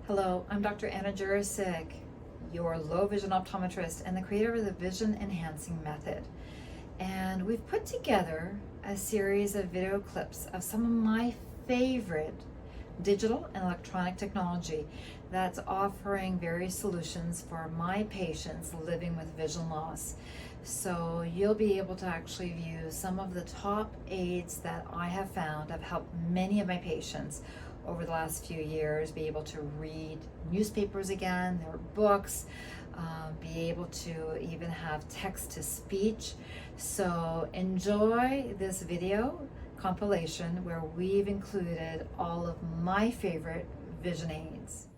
Hello, I'm Dr. Anna Juricic, your low vision optometrist and the creator of the Vision Enhancing Method. And we've put together a series of video clips of some of my favorite digital and electronic technology that's offering various solutions for my patients living with vision loss. So you'll be able to actually view some of the top aids that I have found have helped many of my patients over the last few years be able to read newspapers again, their books, be able to even have text to speech. So enjoy this video compilation where we've included all of my favorite vision aids.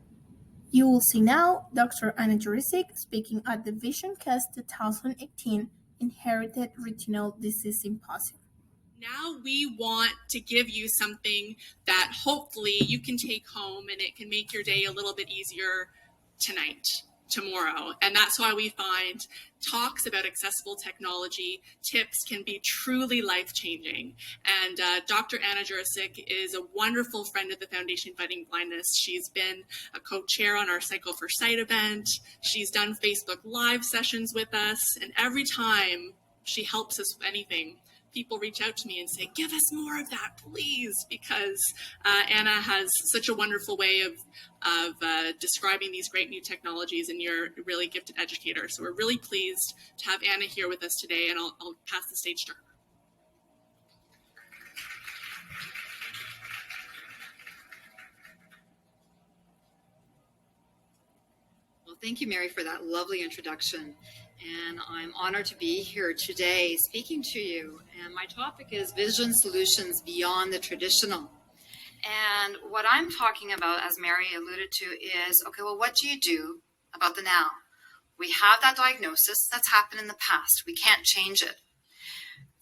You will see now Dr. Anna Juricic speaking at the VisionCast 2018 Inherited Retinal Disease Symposium. Now we want to give you something that hopefully you can take home and it can make your day a little bit easier tonight, tomorrow. And that's why we find talks about accessible technology tips can be truly life-changing. And Dr. Anna Juricic is a wonderful friend of the Foundation Fighting Blindness. She's been a co-chair on our Cycle for Sight event. She's done Facebook Live sessions with us. And every time she helps us with anything, people reach out to me and say, give us more of that, please, because Anna has such a wonderful way of describing these great new technologies, and you're a really gifted educator. So we're really pleased to have Anna here with us today, and I'll pass the stage to her. Well, thank you, Mary, for that lovely introduction. And I'm honored to be here today speaking to you. And my topic is vision solutions beyond the traditional. And what I'm talking about, as Mary alluded to, is, okay, well, what do you do about the now? We have that diagnosis that's happened in the past. We can't change it.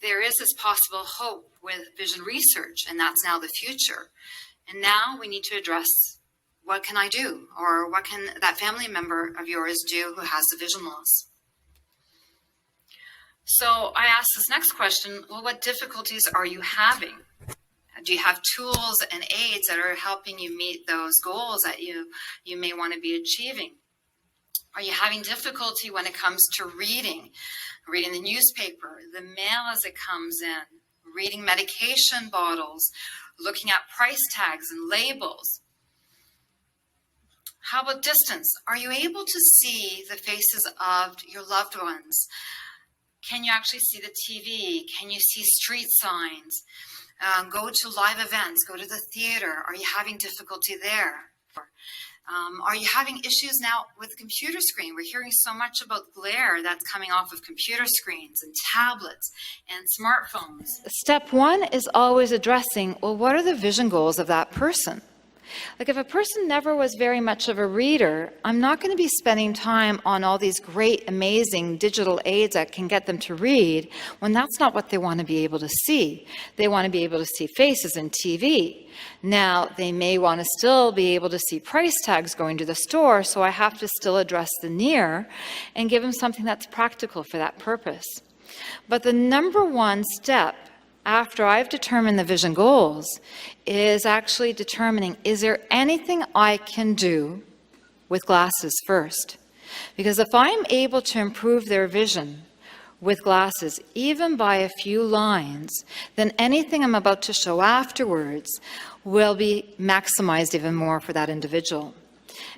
There is this possible hope with vision research, and that's now the future. And now we need to address, what can I do? Or what can that family member of yours do who has the vision loss? So I asked this next question, well, what difficulties are you having? Do you have tools and aids that are helping you meet those goals that you may want to be achieving? Are you having difficulty when it comes to reading the newspaper, the mail as it comes in, reading medication bottles, looking at price tags and labels? How about distance? Are you able to see the faces of your loved ones? Can you actually see the TV? Can you see street signs? Go to live events, go to the theater. Are you having difficulty there? Are you having issues now with the computer screen? We're hearing so much about glare that's coming off of computer screens and tablets and smartphones. Step one is always addressing, well, what are the vision goals of that person? Like if a person never was very much of a reader, I'm not going to be spending time on all these great, amazing digital aids that can get them to read when that's not what they want to be able to see. They want to be able to see faces in TV. Now, they may want to still be able to see price tags going to the store, so I have to still address the near and give them something that's practical for that purpose. But the number one step after I've determined the vision goals is actually determining, is there anything I can do with glasses first? Because if I'm able to improve their vision with glasses, even by a few lines, then anything I'm about to show afterwards will be maximized even more for that individual.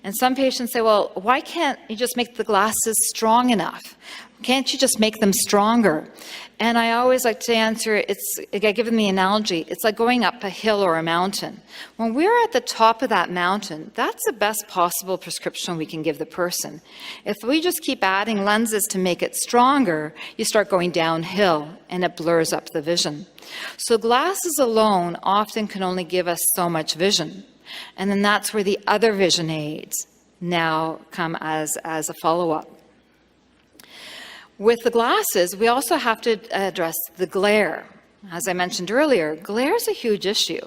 And some patients say, well, why can't you just make the glasses strong enough? Can't you just make them stronger? And I always like to answer, I give them the analogy, it's like going up a hill or a mountain. When we're at the top of that mountain, that's the best possible prescription we can give the person. If we just keep adding lenses to make it stronger, you start going downhill and it blurs up the vision. So glasses alone often can only give us so much vision. And then that's where the other vision aids now come as a follow-up. With the glasses, we also have to address the glare. As I mentioned earlier, glare is a huge issue.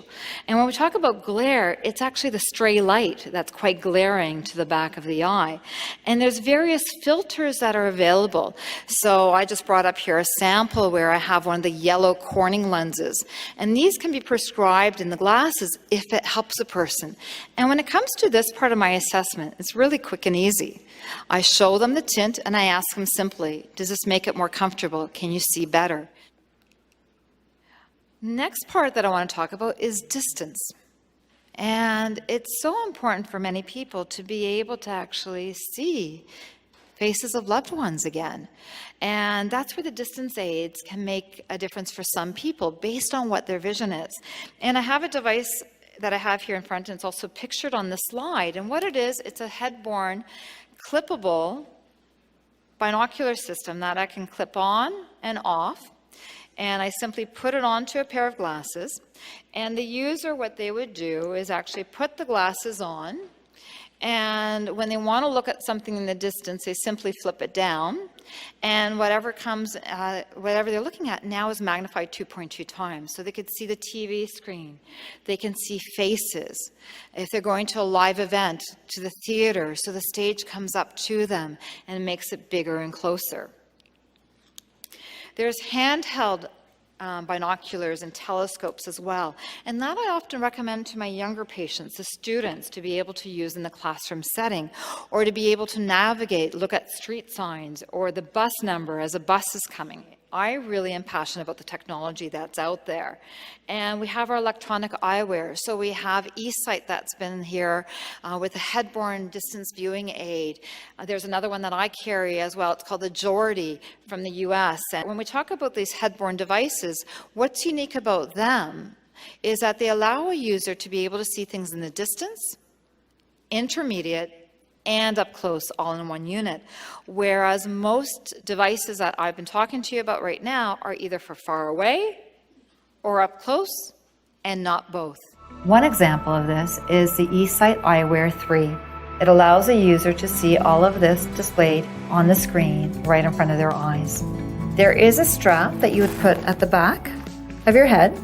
And when we talk about glare, it's actually the stray light that's quite glaring to the back of the eye. And there's various filters that are available. So I just brought up here a sample where I have one of the yellow Corning lenses. And these can be prescribed in the glasses if it helps a person. And when it comes to this part of my assessment, it's really quick and easy. I show them the tint and I ask them simply, does this make it more comfortable? Can you see better? Next part that I want to talk about is distance. And it's so important for many people to be able to actually see faces of loved ones again. And that's where the distance aids can make a difference for some people based on what their vision is. And I have a device that I have here in front, and it's also pictured on the slide. And what it is, it's a head-borne, clippable binocular system that I can clip on and off. And I simply put it onto a pair of glasses. And the user, what they would do is actually put the glasses on. And when they want to look at something in the distance, they simply flip it down. And whatever they're looking at now is magnified 2.2 times. So they could see the TV screen. They can see faces. If they're going to a live event, to the theater, so the stage comes up to them and makes it bigger and closer. There's handheld binoculars and telescopes as well. And that I often recommend to my younger patients, the students, to be able to use in the classroom setting, or to be able to navigate, look at street signs, or the bus number as a bus is coming. I really am passionate about the technology that's out there. And we have our electronic eyewear. So we have eSight that's been here with a head-borne distance viewing aid. There's another one that I carry as well. It's called the Jordy from the US. And when we talk about these head-borne devices, what's unique about them is that they allow a user to be able to see things in the distance, intermediate, and up close all in one unit. Whereas most devices that I've been talking to you about right now are either for far away or up close and not both. One example of this is the eSight Eyewear 3. It allows a user to see all of this displayed on the screen right in front of their eyes. There is a strap that you would put at the back of your head.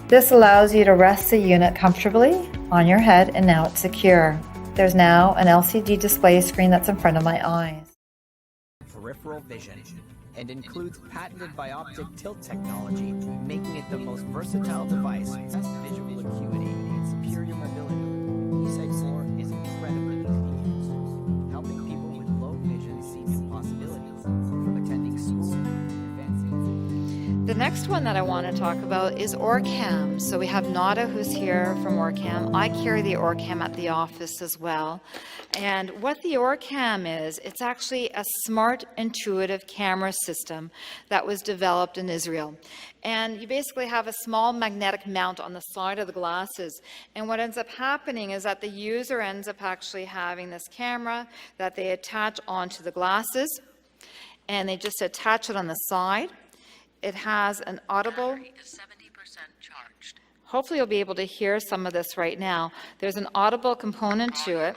This allows you to rest the unit comfortably on your head, and now it's secure. There's now an LCD display screen that's in front of my eyes. Peripheral vision, and includes patented bioptic tilt technology, making it the most versatile device with best visual acuity and superior mobility. eSight 4 is incredibly easy to use, helping people with low vision see new possibilities, from attending school to advancing. The next one that I want to talk about is OrCam. So we have Nada, who's here from OrCam. I carry the OrCam at the office as well. And what the OrCam is, it's actually a smart, intuitive camera system that was developed in Israel. And you basically have a small magnetic mount on the side of the glasses. And what ends up happening is that the user ends up actually having this camera that they attach onto the glasses. And they just attach it on the side. It has an audible. Battery is 70% charged. Hopefully you'll be able to hear some of this right now. There's an audible component to it.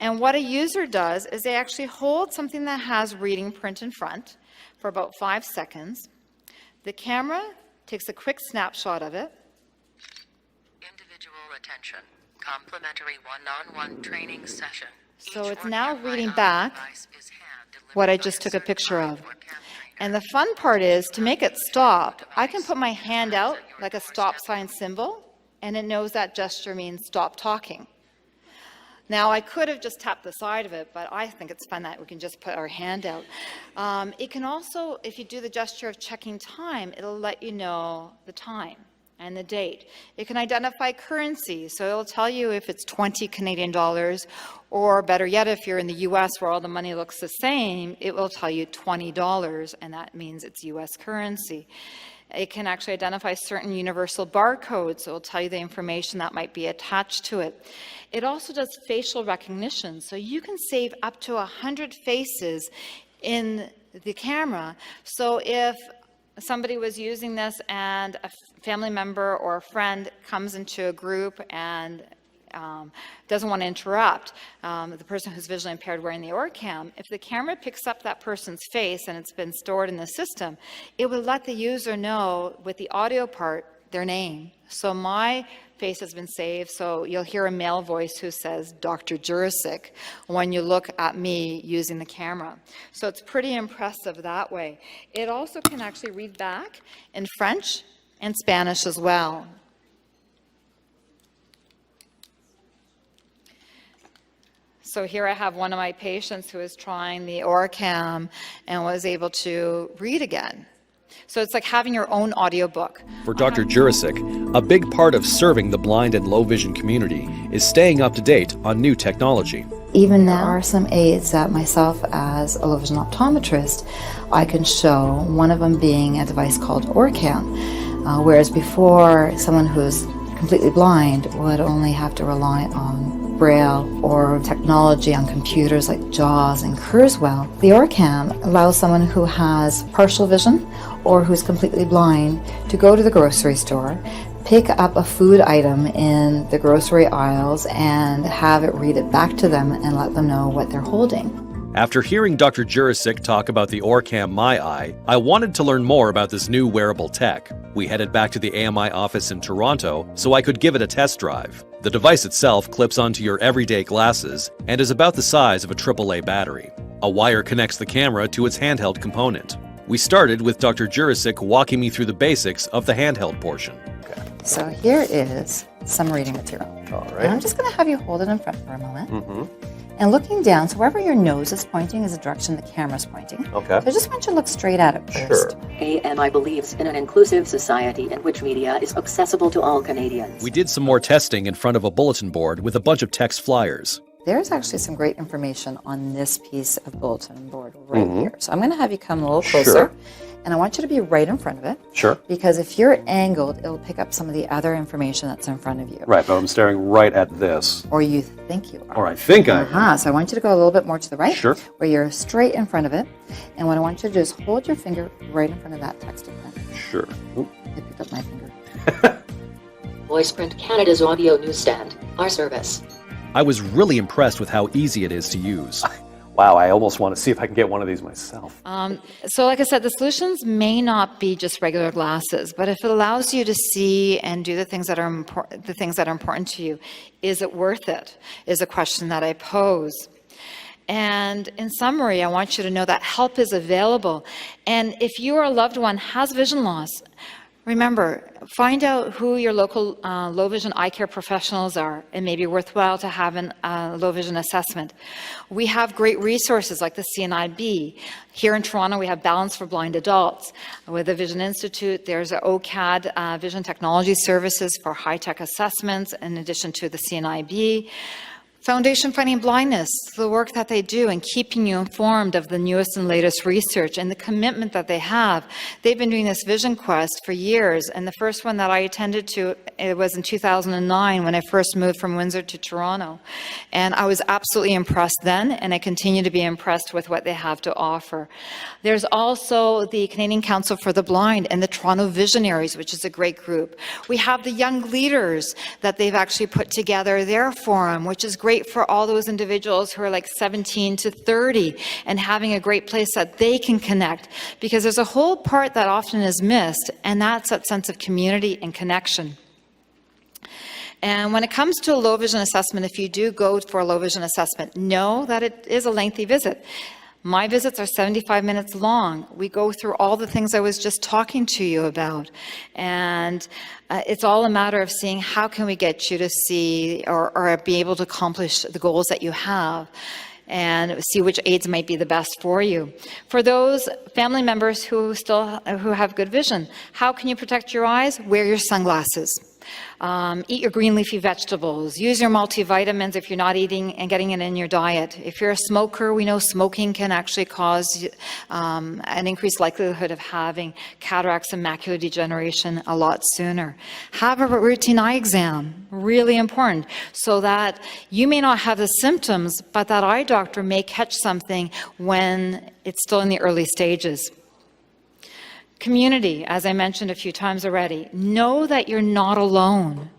And what a user does is they actually hold something that has reading print in front for about 5 seconds. The camera takes a quick snapshot of it. Individual attention. Complimentary one-on-one training session. So Each it's now OrCam reading iOS back device is hand-delivered what I by just a took a picture certified of. OrCam trainer. And the fun part is, to make it stop, I can put my hand out like a stop sign symbol, and it knows that gesture means stop talking. Now, I could have just tapped the side of it, but I think it's fun that we can just put our hand out. It can also, if you do the gesture of checking time, it'll let you know the time and the date. It can identify currency, so it'll tell you if it's 20 Canadian dollars, or better yet, if you're in the US where all the money looks the same, it will tell you $20, and that means it's US currency. It can actually identify certain universal barcodes, so it'll tell you the information that might be attached to it. It also does facial recognition, so you can save up to 100 faces in the camera. So if somebody was using this and a family member or a friend comes into a group and doesn't want to interrupt the person who's visually impaired wearing the OrCam, if the camera picks up that person's face and it's been stored in the system, it will let the user know with the audio part their name. So my face has been saved, so you'll hear a male voice who says Dr. Juricic when you look at me using the camera. So it's pretty impressive that way. It also can actually read back in French and Spanish as well. So here I have one of my patients who is trying the OrCam and was able to read again. So it's like having your own audiobook. For Dr. Juricic, a big part of serving the blind and low vision community is staying up to date on new technology. Even now, there are some aids that myself as a low vision optometrist, I can show, one of them being a device called OrCam, whereas before someone who's completely blind would only have to rely on Braille or technology on computers like JAWS and Kurzweil. The OrCam allows someone who has partial vision or who's completely blind to go to the grocery store, pick up a food item in the grocery aisles and have it read it back to them and let them know what they're holding. After hearing Dr. Juricic talk about the OrCam MyEye, I wanted to learn more about this new wearable tech. We headed back to the AMI office in Toronto so I could give it a test drive. The device itself clips onto your everyday glasses and is about the size of a AAA battery. A wire connects the camera to its handheld component. We started with Dr. Juricic walking me through the basics of the handheld portion. So here is some reading material. All right. And I'm just going to have you hold it in front for a moment. And looking down, so wherever your nose is pointing is the direction the camera's pointing. Okay. So I just want you to look straight at it first. AMI believes in an inclusive society in which media is accessible to all Canadians. We did some more testing in front of a bulletin board with a bunch of text flyers. There's actually some great information on this piece of bulletin board right here. So I'm going to have you come a little closer. And I want you to be right in front of it. Sure. Because if you're angled, it'll pick up some of the other information that's in front of you. Right, but I'm staring right at this. Or you think you are. Or I think I am. So I want you to go a little bit more to the right. Sure. Where you're straight in front of it. And what I want you to do is hold your finger right in front of that text event. Sure. Oop. I picked up my finger. VoicePrint Canada's audio newsstand. Our service. I was really impressed with how easy it is to use. Wow, I almost want to see if I can get one of these myself. So like I said, the solutions may not be just regular glasses, but if it allows you to see and do the things that are important to you, is it worth it? Is a question that I pose. And in summary, I want you to know that help is available. And if you or a loved one has vision loss, remember, find out who your local low vision eye care professionals are. It may be worthwhile to have a low vision assessment. We have great resources like the CNIB. Here in Toronto, we have Balance for Blind Adults. With the Vision Institute, there's a OCAD Vision Technology Services for high-tech assessments, in addition to the CNIB. Foundation Fighting Blindness, the work that they do and keeping you informed of the newest and latest research and the commitment that they have. They've been doing this Vision Quest for years, and the first one that I attended to, it was in 2009 when I first moved from Windsor to Toronto. And I was absolutely impressed then, and I continue to be impressed with what they have to offer. There's also the Canadian Council for the Blind and the Toronto Visionaries, which is a great group. We have the Young Leaders that they've actually put together their forum, which is great for all those individuals who are like 17 to 30 and having a great place that they can connect, because there's a whole part that often is missed, and that's that sense of community and connection. And when it comes to a low vision assessment, if you do go for a low vision assessment, know that it is a lengthy visit. My visits are 75 minutes long. We go through all the things I was just talking to you about. And it's all a matter of seeing how can we get you to see or be able to accomplish the goals that you have, and see which aids might be the best for you. For those family members who have good vision, how can you protect your eyes? Wear your sunglasses. Eat your green leafy vegetables. Use your multivitamins if you're not eating and getting it in your diet. If you're a smoker, we know smoking can actually cause an increased likelihood of having cataracts and macular degeneration a lot sooner. Have a routine eye exam, really important, so that you may not have the symptoms, but that eye doctor may catch something when it's still in the early stages. Community, as I mentioned a few times already, know that you're not alone.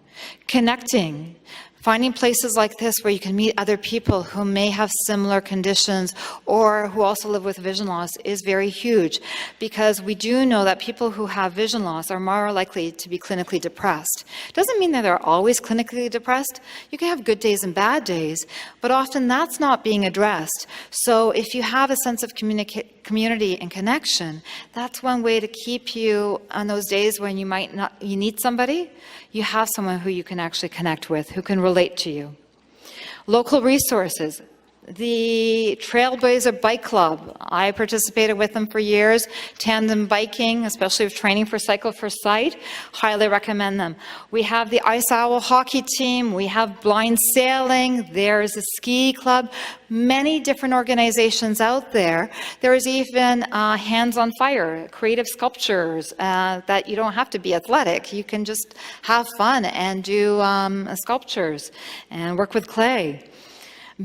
Connecting, Finding places like this where you can meet other people who may have similar conditions or who also live with vision loss is very huge, because we do know that people who have vision loss are more likely to be clinically depressed. Doesn't mean that they're always clinically depressed. You can have good days and bad days, but often that's not being addressed. So if you have a sense of community and connection, that's one way to keep you on those days when you need somebody. You have someone who you can actually connect with, who can relate to you. Local resources. The Trailblazer Bike Club, I participated with them for years. Tandem biking, especially with training for Cycle for Sight, highly recommend them. We have the Ice Owl hockey team, we have blind sailing, there's a ski club, many different organizations out there. There is even Hands on Fire, creative sculptures that you don't have to be athletic. You can just have fun and do sculptures and work with clay.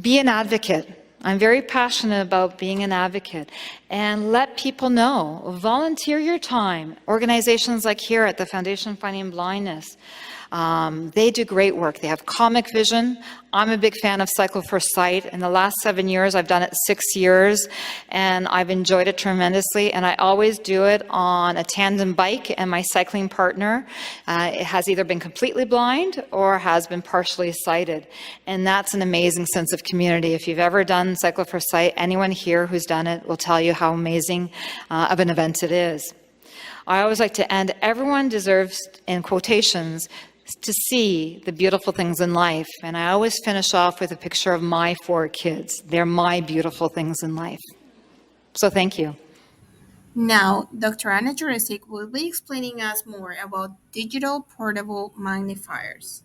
Be an advocate. I'm very passionate about being an advocate, and let people know. Volunteer your time. Organizations like here at the Foundation Fighting Blindness, they do great work. They have Comic Vision. I'm a big fan of Cycle for Sight. In the last 7 years, I've done it 6 years, and I've enjoyed it tremendously. And I always do it on a tandem bike, and my cycling partner it has either been completely blind or has been partially sighted. And that's an amazing sense of community. If you've ever done Cycle for Sight, anyone here who's done it will tell you how amazing of an event it is. I always like to end, everyone deserves, in quotations, to see the beautiful things in life. And I always finish off with a picture of my 4 kids. They're my beautiful things in life. So thank you. Now, Dr. Anna Juricic will be explaining us more about digital portable magnifiers.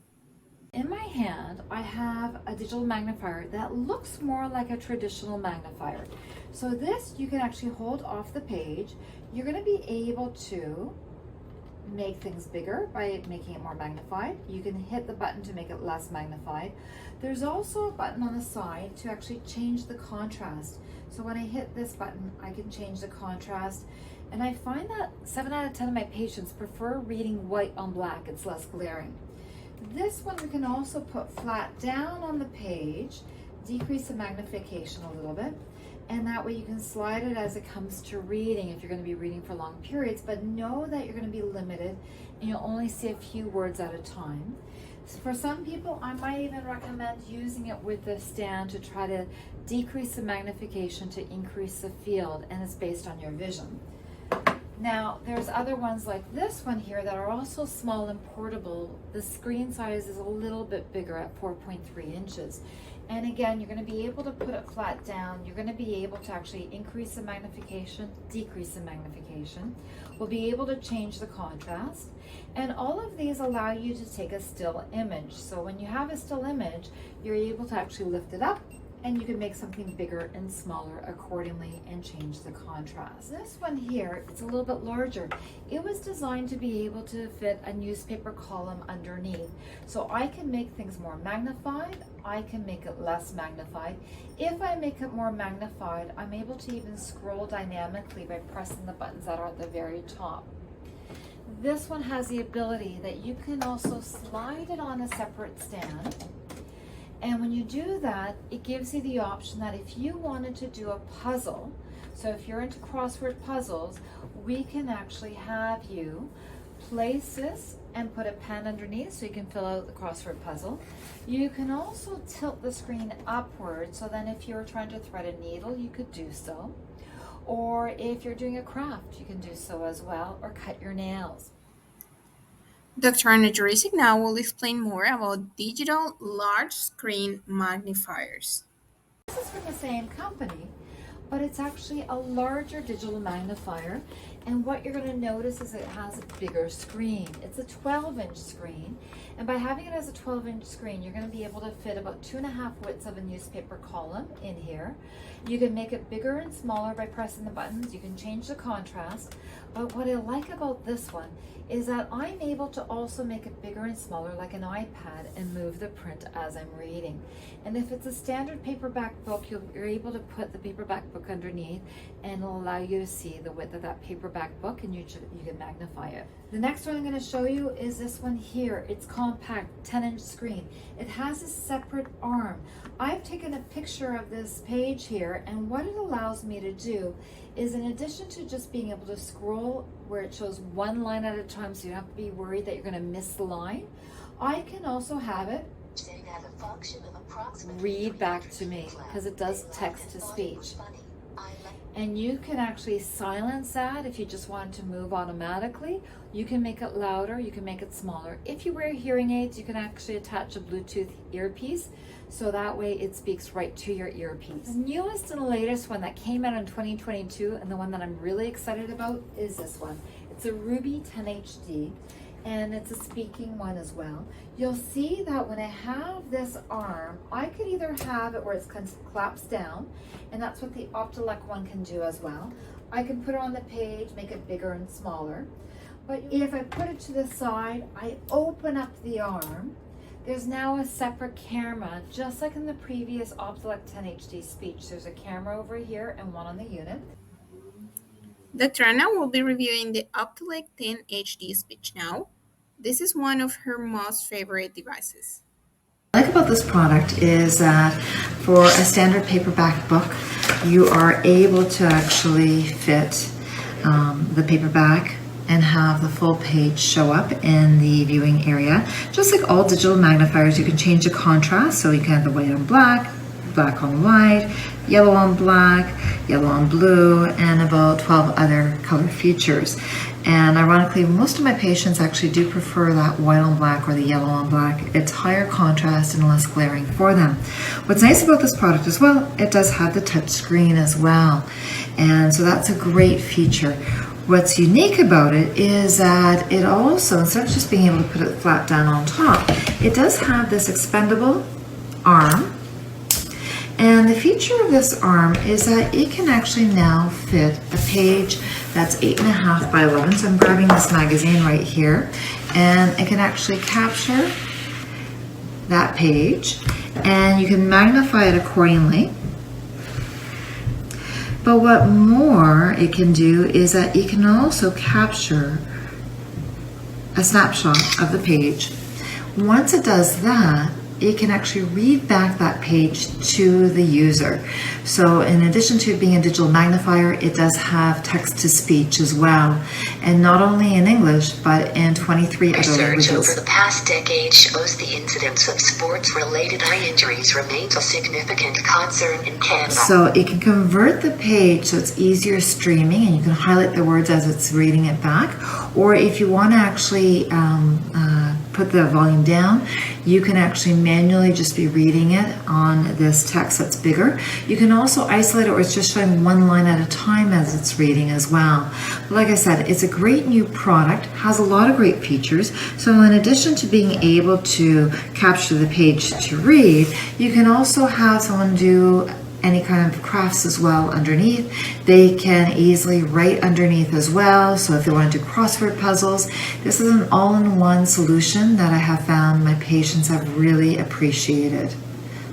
In my hand, I have a digital magnifier that looks more like a traditional magnifier. So this, you can actually hold off the page. You're going to be able to make things bigger by making it more magnified. You can hit the button to make it less magnified. There's also a button on the side to actually change the contrast. So when I hit this button, I can change the contrast. And I find that 7 out of 10 of my patients prefer reading white on black. It's less glaring. This one we can also put flat down on the page, decrease the magnification a little bit, and that way you can slide it as it comes to reading if you're going to be reading for long periods, but know that you're going to be limited and you'll only see a few words at a time. So for some people, I might even recommend using it with the stand to try to decrease the magnification to increase the field, and it's based on your vision. Now, there's other ones like this one here that are also small and portable. The screen size is a little bit bigger at 4.3 inches. And again, you're going to be able to put it flat down. You're going to be able to actually increase the magnification, decrease the magnification. We'll be able to change the contrast. And all of these allow you to take a still image. So when you have a still image, you're able to actually lift it up, and you can make something bigger and smaller accordingly and change the contrast. This one here, it's a little bit larger. It was designed to be able to fit a newspaper column underneath. So I can make things more magnified, I can make it less magnified. If I make it more magnified, I'm able to even scroll dynamically by pressing the buttons that are at the very top. This one has the ability that you can also slide it on a separate stand. And when you do that, it gives you the option that if you wanted to do a puzzle, so if you're into crossword puzzles, we can actually have you place this and put a pen underneath so you can fill out the crossword puzzle. You can also tilt the screen upward, so then if you're trying to thread a needle, you could do so. Or if you're doing a craft, you can do so as well, or cut your nails. Dr. Anna Juricic now will explain more about digital large screen magnifiers. This is from the same company, but it's actually a larger digital magnifier. And what you're going to notice is it has a bigger screen. It's a 12-inch screen. And by having it as a 12-inch screen, you're going to be able to fit about 2.5 widths of a newspaper column in here. You can make it bigger and smaller by pressing the buttons. You can change the contrast. But what I like about this one is that I'm able to also make it bigger and smaller like an iPad and move the print as I'm reading. And if it's a standard paperback book, you're able to put the paperback book underneath, and it'll allow you to see the width of that paperback paperback book, and you can magnify it. The next one I'm going to show you is this one here. It's compact, 10-inch screen. It has a separate arm. I've taken a picture of this page here, and what it allows me to do is, in addition to just being able to scroll where it shows one line at a time so you don't have to be worried that you're going to miss the line, I can also have it read back to me, because it does text to speech. And you can actually silence that if you just want to move automatically. You can make it louder, you can make it smaller. If you wear hearing aids, you can actually attach a Bluetooth earpiece, so that way it speaks right to your earpiece. The newest and the latest one that came out in 2022, and the one that I'm really excited about, is this one. It's a Ruby 10 HD, and it's a speaking one as well. You'll see that when I have this arm, I could either have it where it claps down, and that's what the Optelec one can do as well. I can put it on the page, make it bigger and smaller. But if I put it to the side, I open up the arm. There's now a separate camera, just like in the previous Optelec 10 HD speech. There's a camera over here and one on the unit. Dr. Anna will be reviewing the Optelec 10 HD speech now. This is one of her most favorite devices. What I like about this product is that for a standard paperback book, you are able to actually fit the paperback and have the full page show up in the viewing area. Just like all digital magnifiers, you can change the contrast, so you can have the white on black, black on white, yellow on black, yellow on blue, and about 12 other color features. And ironically, most of my patients actually do prefer that white on black or the yellow on black. It's higher contrast and less glaring for them. What's nice about this product as well, it does have the touch screen as well. And so that's a great feature. What's unique about it is that it also, instead of just being able to put it flat down on top, it does have this expendable arm. And the feature of this arm is that it can actually now fit a page that's 8.5 by 11. So I'm grabbing this magazine right here, and it can actually capture that page, and you can magnify it accordingly. But what more it can do is that it can also capture a snapshot of the page. Once it does that, it can actually read back that page to the user. So in addition to being a digital magnifier, it does have text-to-speech as well. And not only in English, but in 23 other languages. Research over the past decade shows the incidence of sports-related eye injuries remains a significant concern in Canada. So it can convert the page so it's easier streaming, and you can highlight the words as it's reading it back. Or if you want to actually put the volume down, you can actually manually just be reading it on this text that's bigger. You can also isolate it where it's just showing one line at a time as it's reading as well. But like I said, it's a great new product, has a lot of great features. So in addition to being able to capture the page to read, you can also have someone do any kind of crafts as well underneath. They can easily write underneath as well. So if they want to do crossword puzzles, this is an all-in-one solution that I have found my patients have really appreciated.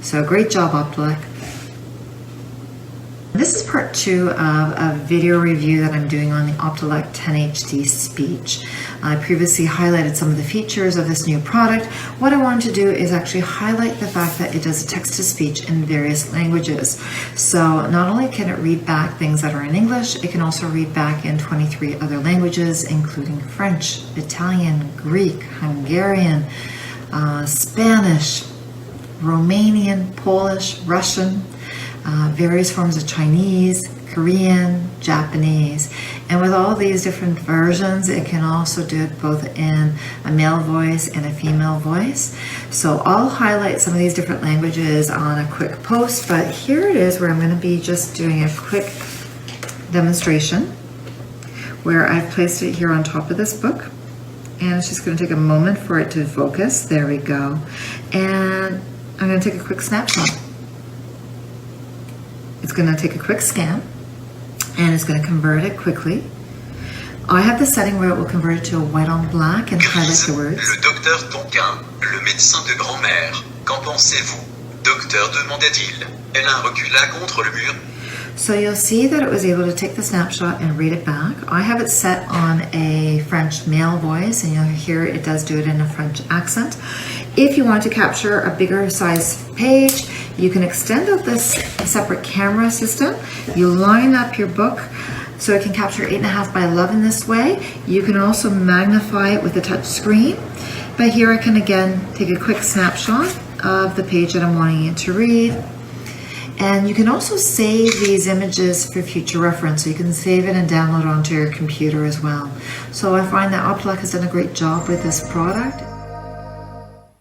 So great job, Optelec. This is part 2 of a video review that I'm doing on the Optelec 10 HD speech. I previously highlighted some of the features of this new product. What I wanted to do is actually highlight the fact that it does text-to-speech in various languages. So not only can it read back things that are in English, it can also read back in 23 other languages, including French, Italian, Greek, Hungarian, Spanish, Romanian, Polish, Russian, various forms of Chinese, Korean, Japanese. And with all these different versions, it can also do it both in a male voice and a female voice. So I'll highlight some of these different languages on a quick post, but here it is where I'm going to be just doing a quick demonstration where I've placed it here on top of this book. And it's just going to take a moment for it to focus. There we go. And I'm going to take a quick snapshot. It's going to take a quick scan, and it's going to convert it quickly. I have the setting where it will convert it to a white on black and highlight the words. Le docteur Tonquin, le médecin de grand-mère. Qu'en pensez-vous? Docteur, demanda-t-il. Elle recula contre le mur. So you'll see that it was able to take the snapshot and read it back. I have it set on a French male voice, and you'll hear it does do it in a French accent. If you want to capture a bigger size page, you can extend out this separate camera system. You line up your book so it can capture 8.5 by 11 this way. You can also magnify it with a touch screen. But here I can again take a quick snapshot of the page that I'm wanting it to read. And you can also save these images for future reference. So you can save it and download it onto your computer as well. So I find that Optometrist has done a great job with this product.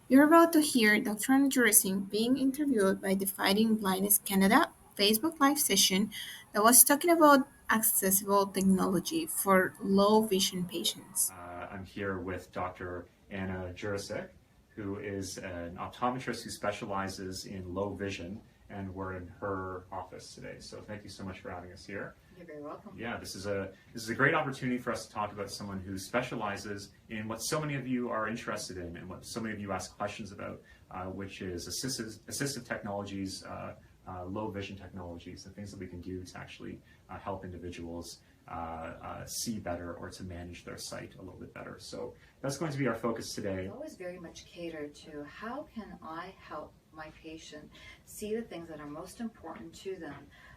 You're about to hear Dr. Anna Juricic being interviewed by the Fighting Blindness Canada Facebook Live session that was talking about accessible technology for low vision patients. I'm here with Dr. Anna Juricic, who is an optometrist who specializes in low vision, and we're in her office today. So thank you so much for having us here. You're very welcome. Yeah, this is a great opportunity for us to talk about someone who specializes in what so many of you are interested in and what so many of you ask questions about, which is assistive technologies, low vision technologies, and things that we can do to actually help individuals see better or to manage their sight a little bit better. So that's going to be our focus today. It's always very much catered to how can I help my patient see the things that are most important to them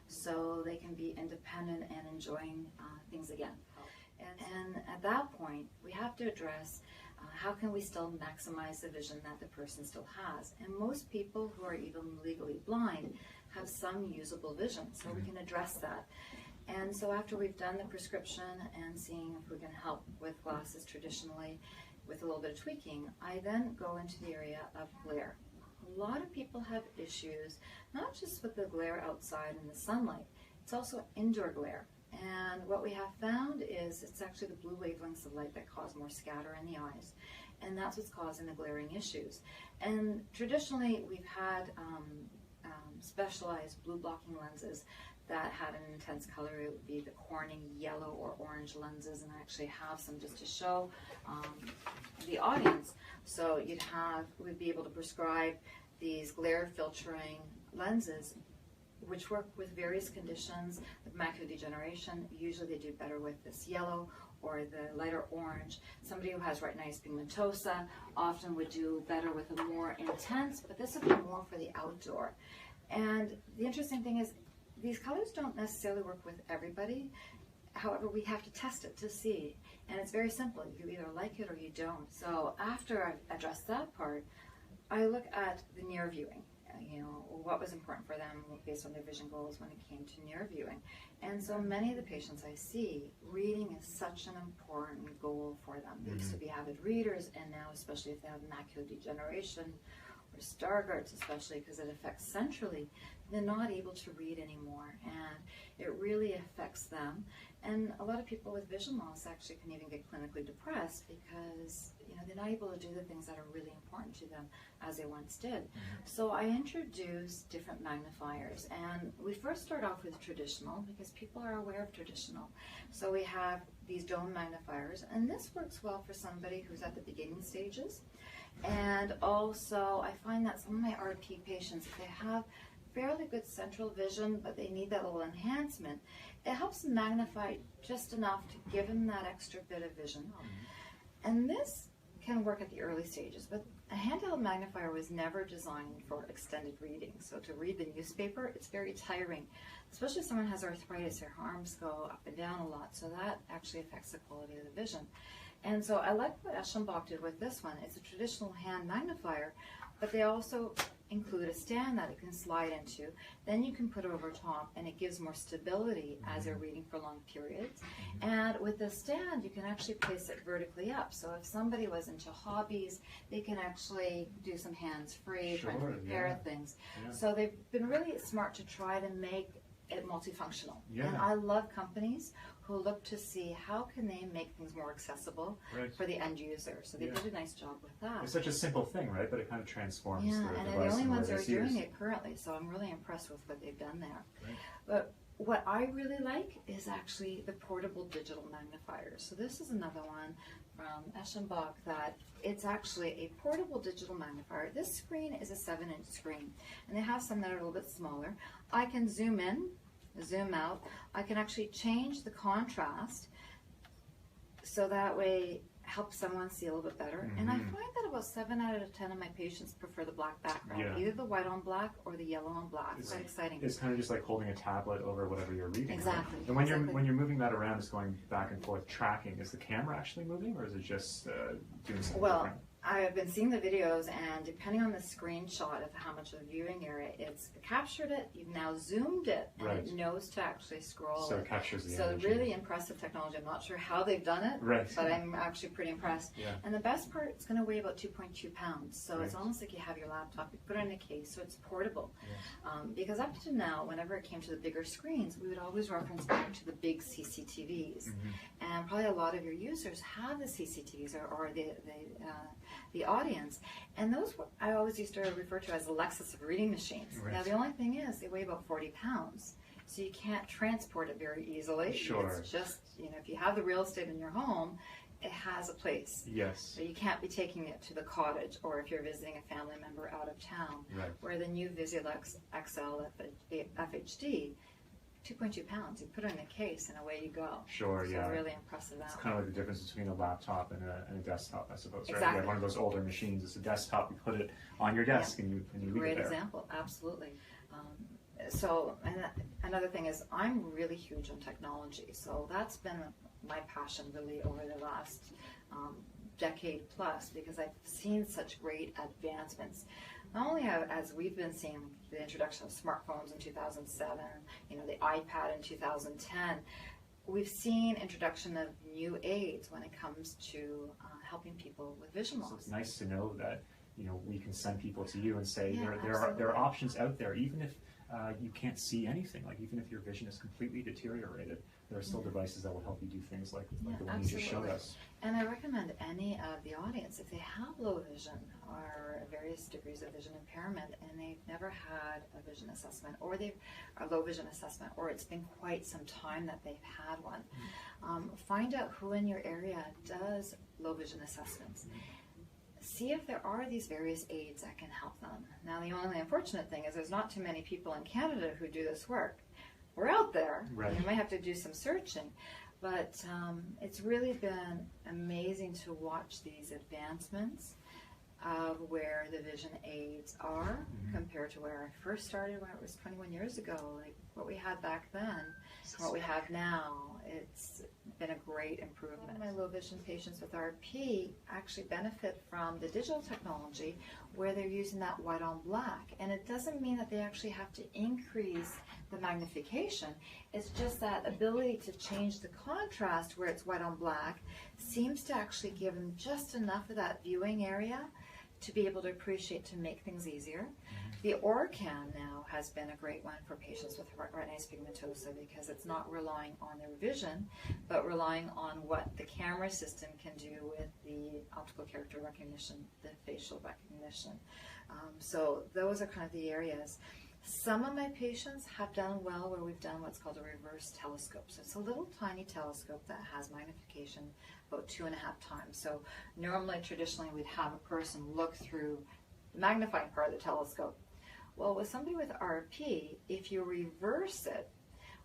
so they can be independent and enjoying things again. And at that point, we have to address how can we still maximize the vision that the person still has. And most people who are even legally blind have some usable vision, so we can address that. And so after we've done the prescription and seeing if we can help with glasses traditionally with a little bit of tweaking, I then go into the area of glare. A lot of people have issues, not just with the glare outside in the sunlight, it's also indoor glare. And what we have found is it's actually the blue wavelengths of light that cause more scatter in the eyes. And that's what's causing the glaring issues. And traditionally, we've had specialized blue blocking lenses that had an intense color. It would be the Corning yellow or orange lenses, and I actually have some just to show the audience. So we'd be able to prescribe these glare filtering lenses which work with various conditions. With macular degeneration, usually they do better with this yellow or the lighter orange. Somebody who has retinitis pigmentosa often would do better with a more intense, but this would be more for the outdoor. And the interesting thing is these colors don't necessarily work with everybody. However, we have to test it to see. And it's very simple. You either like it or you don't. So after I've addressed that part, I look at the near viewing. What was important for them based on their vision goals when it came to near viewing. And so many of the patients I see, reading is such an important goal for them. They used to be avid readers, and now, especially if they have macular degeneration or Stargardt's, especially because it affects centrally, they're not able to read anymore, and it really affects them. And a lot of people with vision loss actually can even get clinically depressed because they're not able to do the things that are really important to them as they once did. So I introduce different magnifiers, and we first start off with traditional because people are aware of traditional. So we have these dome magnifiers, and this works well for somebody who's at the beginning stages. And also I find that some of my RP patients, if they have fairly good central vision, but they need that little enhancement, it helps magnify just enough to give them that extra bit of vision. And this can work at the early stages, but a handheld magnifier was never designed for extended reading. So to read the newspaper, it's very tiring, especially if someone has arthritis, their arms go up and down a lot, so that actually affects the quality of the vision. And so I like what Eschenbach did with this one. It's a traditional hand magnifier, but they also include a stand that it can slide into. Then you can put it over top, and it gives more stability as they're reading for long periods. And with the stand, you can actually place it vertically up. So if somebody was into hobbies, they can actually do some hands-free, try to prepare things. So they've been really smart to try to make it multifunctional. And I love companies who look to see how can they make things more accessible for the end user. So they did a nice job with that. It's such a simple thing, right? But it kind of transforms the and device. they're the only ones that are doing used. it currently, so I'm really impressed with what they've done there. But what I really like is actually the portable digital magnifiers. So this is another one from Eschenbach that it's actually a portable digital magnifier. This screen is a 7-inch screen, and they have some that are a little bit smaller. I can zoom in zoom out. I can actually change the contrast so that way help someone see a little bit better. And I find that about 7 out of 10 of my patients prefer the black background, either the white on black or the yellow on black. It's quite exciting. It's kind of just like holding a tablet over whatever you're reading. Exactly. Right? And when you're moving that around, it's going back and forth tracking. Is the camera actually moving, or is it just doing something different? I've been seeing the videos, and depending on the screenshot of how much of the viewing area, it's captured it, you've now zoomed it, and it knows to actually scroll so it captures the So energy. Really impressive technology. I'm not sure how they've done it, but I'm actually pretty impressed. And the best part, it's going to weigh about 2.2 pounds, so it's almost like you have your laptop, you put it in a case, so it's portable. Because up to now, whenever it came to the bigger screens, we would always reference back to the big CCTVs. And probably a lot of your users have the CCTVs or the audience, and those I always used to refer to as the Lexus of reading machines. Now the only thing is they weigh about 40 pounds, so you can't transport it very easily. It's just, if you have the real estate in your home, it has a place. So you can't be taking it to the cottage, or if you're visiting a family member out of town. Where the new Visilex XL FHD, 2.2 pounds, you put it in a case and away you go. So really impressive. It's kind of like the difference between a laptop and a desktop, I suppose, right? Exactly. You have one of those older machines, it's a desktop, you put it on your desk and you leave it there. Great example, absolutely. So another thing is I'm really huge on technology, so that's been my passion really over the last decade plus, because I've seen such great advancements. Not only as we've been seeing the introduction of smartphones in 2007, the iPad in 2010, we've seen introduction of new aids when it comes to helping people with vision loss. So it's nice to know that we can send people to you and say there are options out there, even if you can't see anything. Like even if your vision is completely deteriorated, there are still devices that will help you do things like the one you just showed us. And I recommend any of the audience, if they have low vision or various degrees of vision impairment and they've never had a vision assessment, or they've a low vision assessment, or it's been quite some time that they've had one, find out who in your area does low vision assessments. See if there are these various aids that can help them. Now, the only unfortunate thing is there's not too many people in Canada who do this work. We're out there. You might have to do some searching. But it's really been amazing to watch these advancements of where the vision aids are compared to where I first started when it was 21 years ago. Like what we had back then and what we have now, it's been a great improvement. My low vision patients with RP actually benefit from the digital technology where they're using that white on black. And it doesn't mean that they actually have to increase the magnification. It's just that ability to change the contrast where it's white on black seems to actually give them just enough of that viewing area to be able to appreciate, to make things easier. The OrCam now has been a great one for patients with retinitis pigmentosa because it's not relying on their vision, but relying on what the camera system can do with the optical character recognition, the facial recognition. So those are kind of the areas. Some of my patients have done well where we've done what's called a reverse telescope. So it's a little tiny telescope that has magnification about 2.5 times. So normally, traditionally, we'd have a person look through the magnifying part of the telescope. Well, with somebody with RP, if you reverse it,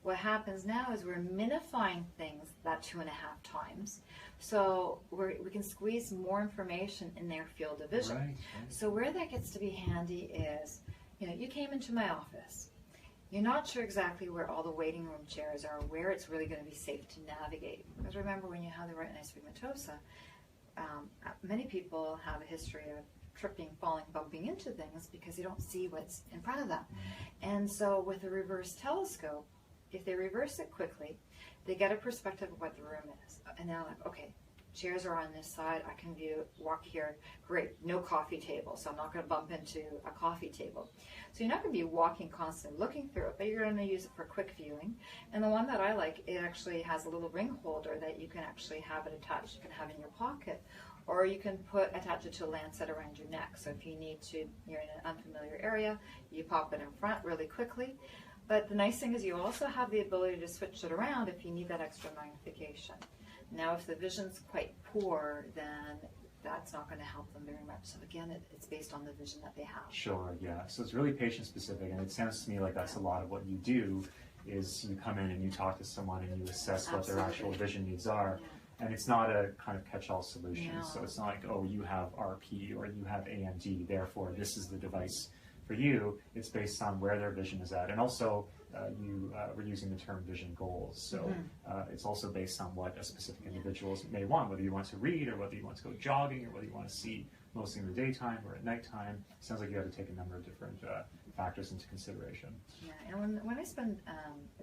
what happens now is we're minifying things that 2.5 times. So we can squeeze more information in their field of vision. So where that gets to be handy is, you came into my office. You're not sure exactly where all the waiting room chairs are, where it's really going to be safe to navigate. Because remember, when you have the retinitis pigmentosa, many people have a history of tripping, falling, bumping into things because you don't see what's in front of them. And so with a reverse telescope, if they reverse it quickly, they get a perspective of what the room is. And they're like, okay, chairs are on this side, I can walk here, great, no coffee table, so I'm not going to bump into a coffee table. So you're not going to be walking constantly looking through it, but you're going to use it for quick viewing. And the one that I like, it actually has a little ring holder that you can actually have it attached, you can have in your pocket, or you can attach it to a lancet around your neck. So if you need to, you're in an unfamiliar area, you pop it in front really quickly. But the nice thing is you also have the ability to switch it around if you need that extra magnification. Now, if the vision's quite poor, then that's not going to help them very much. So again, it's based on the vision that they have. Sure, yeah. So it's really patient specific, and it sounds to me like that's a lot of what you do. is you come in and you talk to someone and you assess what their actual Absolutely. vision needs are. And it's not a kind of catch-all solution. No. So it's not like, oh, you have RP or you have AMD, therefore this is the device for you. It's based on where their vision is at. And also, we're using the term vision goals. So it's also based on what a specific individual may want, whether you want to read or whether you want to go jogging or whether you want to see mostly in the daytime or at nighttime. It sounds like you have to take a number of different factors into consideration. Yeah, and when I spend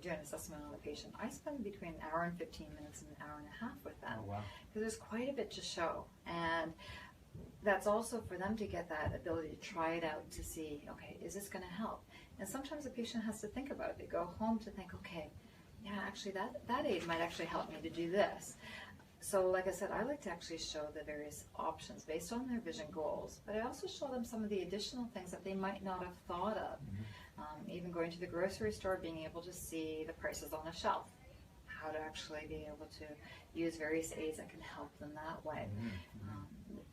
doing an assessment on a patient, I spend between an hour and 15 minutes and an hour and a half with them. Oh, wow. Because there's quite a bit to show. And that's also for them to get that ability to try it out to see, okay, is this going to help? And sometimes the patient has to think about it. They go home to think, okay, yeah, actually that aid might actually help me to do this. So like I said, I like to actually show the various options based on their vision goals, but I also show them some of the additional things that they might not have thought of. Even going to the grocery store, being able to see the prices on a shelf, how to actually be able to use various aids that can help them that way.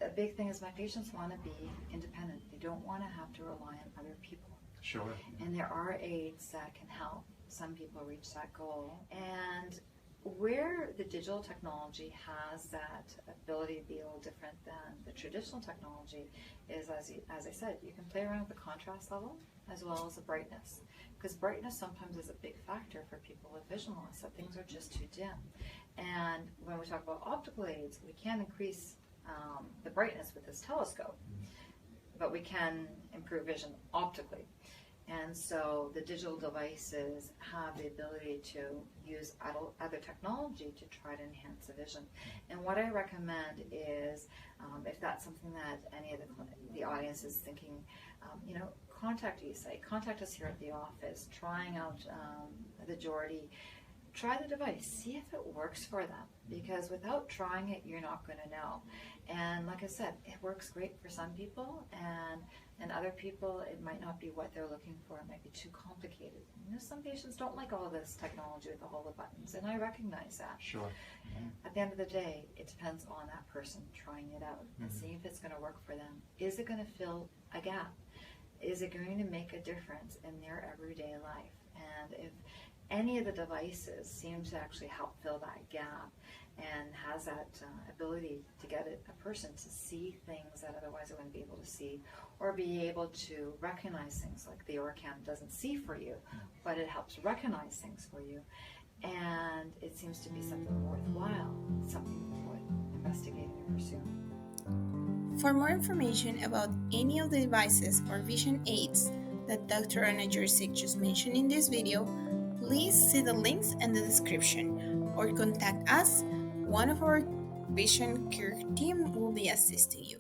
A big thing is my patients want to be independent. They don't want to have to rely on other people. Sure. And there are aids that can help some people reach that goal. And where the digital technology has that ability to be a little different than the traditional technology is, as I said, you can play around with the contrast level as well as the brightness. Because brightness sometimes is a big factor for people with vision loss, that things are just too dim. And when we talk about optical aids, we can increase the brightness with this telescope, but we can improve vision optically. And so the digital devices have the ability to use other technology to try to enhance the vision. And what I recommend is, if that's something that any of the audience is thinking, contact eSight, contact us here at the office, trying out the Jordy. Try the device, see if it works for them, because without trying it, you're not going to know. And like I said, it works great for some people, and other people, it might not be what they're looking for. It might be too complicated. Some patients don't like all this technology with all the buttons, and I recognize that. Sure. At the end of the day, it depends on that person trying it out and seeing if it's going to work for them. Is it going to fill a gap? Is it going to make a difference in their everyday life? And if any of the devices seem to actually help fill that gap and has that ability to get a person to see things that otherwise they wouldn't be able to see, or be able to recognize things like the OrCam doesn't see for you, but it helps recognize things for you, and it seems to be something worthwhile, something worth investigating and pursuing. For more information about any of the devices or vision aids that Dr. Anna Juricic just mentioned in this video, please see the links in the description or contact us. One of our vision care team will be assisting you.